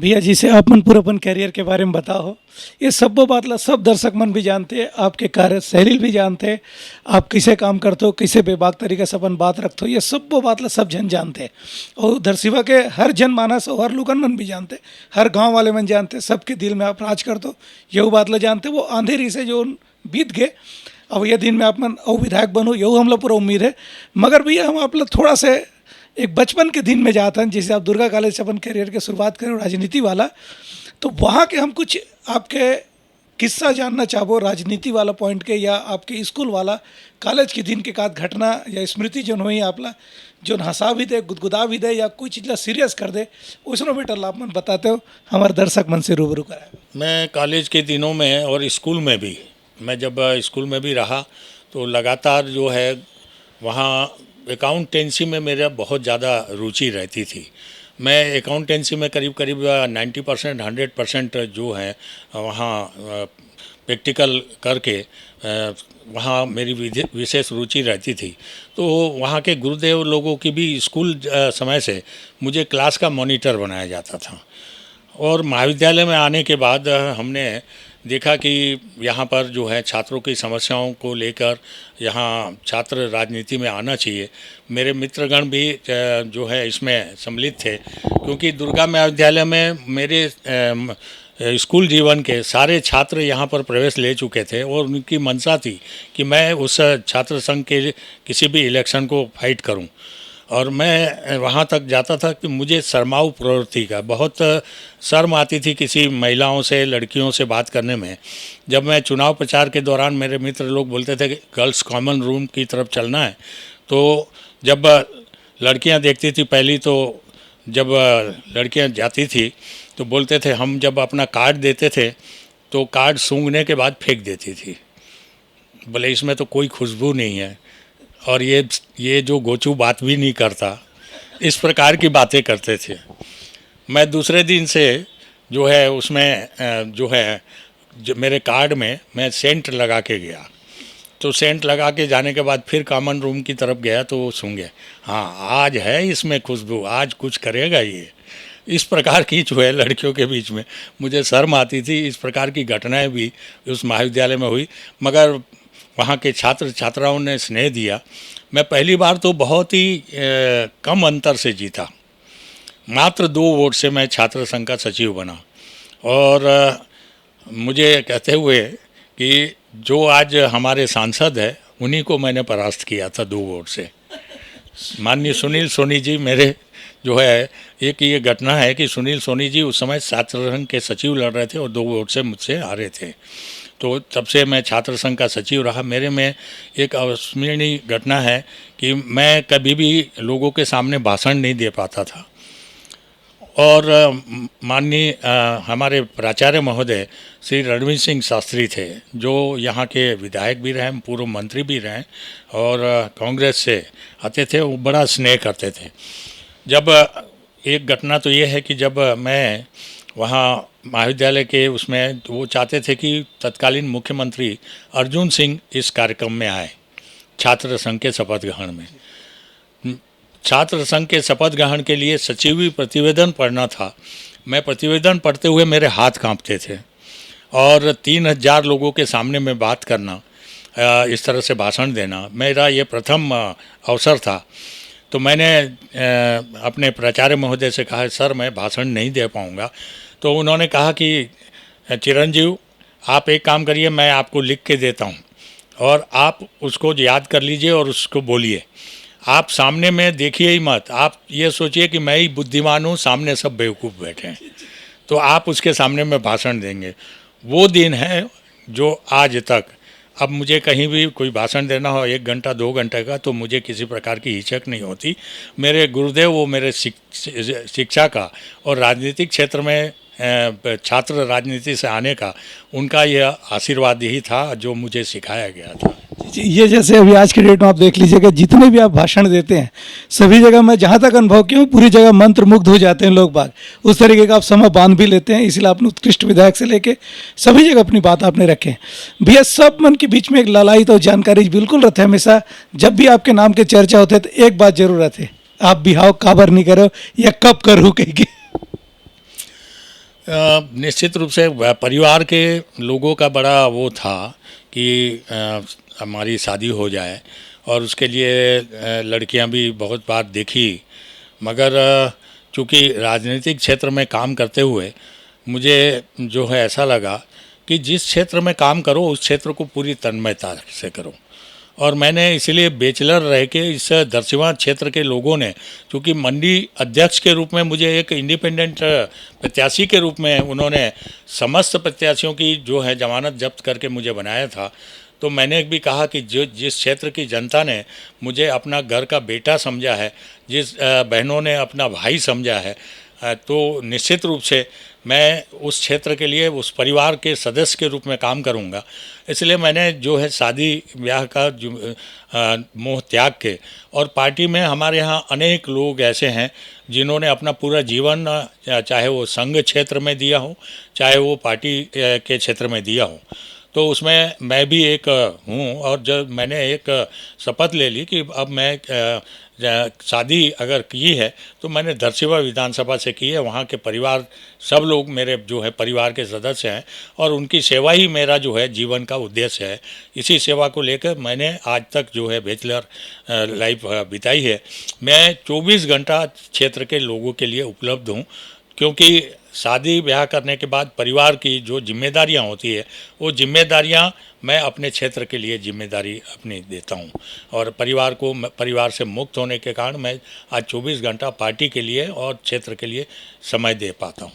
भैया जी से आप मन पूरा अपन कैरियर के बारे में बताओ। ये सब वो बात ला सब दर्शक मन भी जानते हैं, आपके कार्य शैली भी जानते हैं, आप किसे काम करते हो, किसे बेबाक तरीके से अपन बात रखते हो, ये सब वो बात ला सब जन जानते हैं। और उधर सिवा के हर जनमानस और हर लोगन मन भी जानते, हर गांव वाले मन जानते, सबके दिल में आप राज कर दो, ये बात ला जानते। वो अंधेरी से जो बीत गए, अब ये दिन में आप मन और विधायक बनो, यही हम लोग पूरा उम्मीद है। मगर भैया हम आप लोग थोड़ा से एक बचपन के दिन में जाता है, जैसे आप दुर्गा कॉलेज से अपन करियर की शुरुआत करें राजनीति वाला, तो वहाँ के हम कुछ आपके किस्सा जानना चाहो राजनीति वाला पॉइंट के, या आपके स्कूल वाला कॉलेज के दिन के काद घटना या स्मृति जो हुई आपला, जो हंसा भी दे, गुदगुदा भी दे, या कोई चीज़ सीरियस कर दे, उसमें बेटर आप मन बताते हो, हमारे दर्शक मन से रूबरू कराए। मैं कॉलेज के दिनों में और स्कूल में भी, मैं जब स्कूल में भी रहा तो लगातार जो है वहाँ अकाउंटेंसी में मेरा बहुत ज़्यादा रुचि रहती थी। मैं अकाउंटेंसी में करीब 90% 100% जो है वहाँ प्रैक्टिकल करके वहाँ मेरी विशेष रुचि रहती थी। तो वहाँ के गुरुदेव लोगों की भी स्कूल समय से मुझे क्लास का मॉनिटर बनाया जाता था। और महाविद्यालय में आने के बाद हमने देखा कि यहाँ पर जो है छात्रों की समस्याओं को लेकर यहाँ छात्र राजनीति में आना चाहिए। मेरे मित्रगण भी जो है इसमें सम्मिलित थे, क्योंकि दुर्गा महाविद्यालय में मेरे स्कूल जीवन के सारे छात्र यहाँ पर प्रवेश ले चुके थे और उनकी मंशा थी कि मैं उस छात्र संघ के किसी भी इलेक्शन को फाइट करूँ। और मैं वहाँ तक जाता था कि मुझे शर्माऊ प्रवृत्ति का बहुत शर्म आती थी किसी महिलाओं से, लड़कियों से बात करने में। जब मैं चुनाव प्रचार के दौरान मेरे मित्र लोग बोलते थे कि गर्ल्स कॉमन रूम की तरफ चलना है, तो जब लड़कियां देखती थी पहली, तो जब लड़कियां जाती थी तो बोलते थे, हम जब अपना कार्ड देते थे तो कार्ड सूंघने के बाद फेंक देती थी, बोले इसमें तो कोई खुशबू नहीं है और ये जो गोचू बात भी नहीं करता, इस प्रकार की बातें करते थे। मैं दूसरे दिन से जो है उसमें जो है मेरे कार्ड में मैं सेंट लगा के गया, तो सेंट लगा के जाने के बाद फिर कॉमन रूम की तरफ गया तो वो सूंघे, हाँ आज है इसमें खुशबू, आज कुछ करेगा ये। इस प्रकार की जो है लड़कियों के बीच में मुझे शर्म आती थी। इस प्रकार की घटनाएं भी उस महाविद्यालय में हुई, मगर वहाँ के छात्र छात्राओं ने स्नेह दिया। मैं पहली बार तो बहुत ही कम अंतर से जीता, मात्र 2 वोट से मैं छात्र संघ का सचिव बना। और मुझे कहते हुए कि जो आज हमारे सांसद है उन्हीं को मैंने परास्त किया था 2 वोट से। माननीय सुनील सोनी जी मेरे जो है, एक ये घटना है कि सुनील सोनी जी उस समय छात्र संघ के सचिव लड़ रहे थे और 2 वोट से मुझसे हारे थे। तो तब से मैं छात्र संघ का सचिव रहा। मेरे में एक अविस्मरणीय घटना है कि मैं कभी भी लोगों के सामने भाषण नहीं दे पाता था। और माननीय हमारे प्राचार्य महोदय श्री रणवीर सिंह शास्त्री थे, जो यहाँ के विधायक भी रहे, पूर्व मंत्री भी रहे और कांग्रेस से आते थे। वो बड़ा स्नेह करते थे। जब एक घटना तो ये है कि जब मैं वहाँ महाविद्यालय के उसमें, तो वो चाहते थे कि तत्कालीन मुख्यमंत्री अर्जुन सिंह इस कार्यक्रम में आए, छात्र संघ के शपथ ग्रहण में। छात्र संघ के शपथ ग्रहण के लिए सचिवी प्रतिवेदन पढ़ना था। मैं प्रतिवेदन पढ़ते हुए मेरे हाथ कांपते थे और 3000 लोगों के सामने में बात करना, इस तरह से भाषण देना, मेरा ये प्रथम अवसर था। तो मैंने अपने प्राचार्य महोदय से कहा, सर मैं भाषण नहीं दे पाऊँगा। तो उन्होंने कहा कि चिरंजीव आप एक काम करिए, मैं आपको लिख के देता हूँ और आप उसको याद कर लीजिए और उसको बोलिए। आप सामने में देखिए ही मत, आप ये सोचिए कि मैं ही बुद्धिमान हूँ, सामने सब बेवकूफ़ बैठे हैं, तो आप उसके सामने में भाषण देंगे। वो दिन है जो आज तक, अब मुझे कहीं भी कोई भाषण देना हो 1 घंटा 2 घंटे का, तो मुझे किसी प्रकार की हिचक नहीं होती। मेरे गुरुदेव वो मेरे शिक्षा का और राजनीतिक क्षेत्र में छात्र राजनीति से आने का उनका यह आशीर्वाद ही था जो मुझे सिखाया गया था। ये जैसे अभी आज के डेट में आप देख लीजिएगा, जितने भी आप भाषण देते हैं सभी जगह, मैं जहाँ तक अनुभव किया हूँ, पूरी जगह मंत्र मुग्ध हो जाते हैं लोग बाग। उस तरीके का आप समय बांध भी लेते हैं, इसलिए आपने उत्कृष्ट विधायक से लेके सभी जगह अपनी बात आपने रखे हैं। भैया सब मन के बीच में एक ललायत और जानकारी बिल्कुल रहते हैं हमेशा। जब भी आपके नाम के चर्चा होते हैं तो एक बात जरूर रहती है, आप बिहाव काबर नहीं करो या कब करूँ कह के। निश्चित रूप से परिवार के लोगों का बड़ा वो था कि हमारी शादी हो जाए और उसके लिए लड़कियां भी बहुत बार देखी, मगर चूँकि राजनीतिक क्षेत्र में काम करते हुए मुझे जो है ऐसा लगा कि जिस क्षेत्र में काम करो उस क्षेत्र को पूरी तन्मयता से करो। और मैंने इसलिए बैचलर रह के इस दरसिवा क्षेत्र के लोगों ने, चूँकि मंडी अध्यक्ष के रूप में मुझे एक इंडिपेंडेंट प्रत्याशी के रूप में उन्होंने समस्त प्रत्याशियों की जो है जमानत जब्त करके मुझे बनाया था, तो मैंने भी कहा कि जिस क्षेत्र की जनता ने मुझे अपना घर का बेटा समझा है, जिस बहनों ने अपना भाई समझा है, तो निश्चित रूप से मैं उस क्षेत्र के लिए उस परिवार के सदस्य के रूप में काम करूंगा। इसलिए मैंने जो है शादी ब्याह का मोह त्याग के, और पार्टी में हमारे यहाँ अनेक लोग ऐसे हैं जिन्होंने अपना पूरा जीवन चाहे वो संघ क्षेत्र में दिया हो, चाहे वो पार्टी के क्षेत्र में दिया हो, तो उसमें मैं भी एक हूँ। और जब मैंने एक शपथ ले ली कि अब मैं शादी अगर की है तो मैंने दरसिवा विधानसभा से की है। वहाँ के परिवार सब लोग मेरे जो है परिवार के सदस्य हैं और उनकी सेवा ही मेरा जो है जीवन का उद्देश्य है। इसी सेवा को लेकर मैंने आज तक जो है बैचलर लाइफ बिताई है। मैं 24 घंटा क्षेत्र के लोगों के लिए उपलब्ध हूँ, क्योंकि शादी ब्याह करने के बाद परिवार की जो जिम्मेदारियां होती है वो जिम्मेदारियां मैं अपने क्षेत्र के लिए जिम्मेदारी अपनी देता हूं। और परिवार से मुक्त होने के कारण मैं आज 24 घंटा पार्टी के लिए और क्षेत्र के लिए समय दे पाता हूं।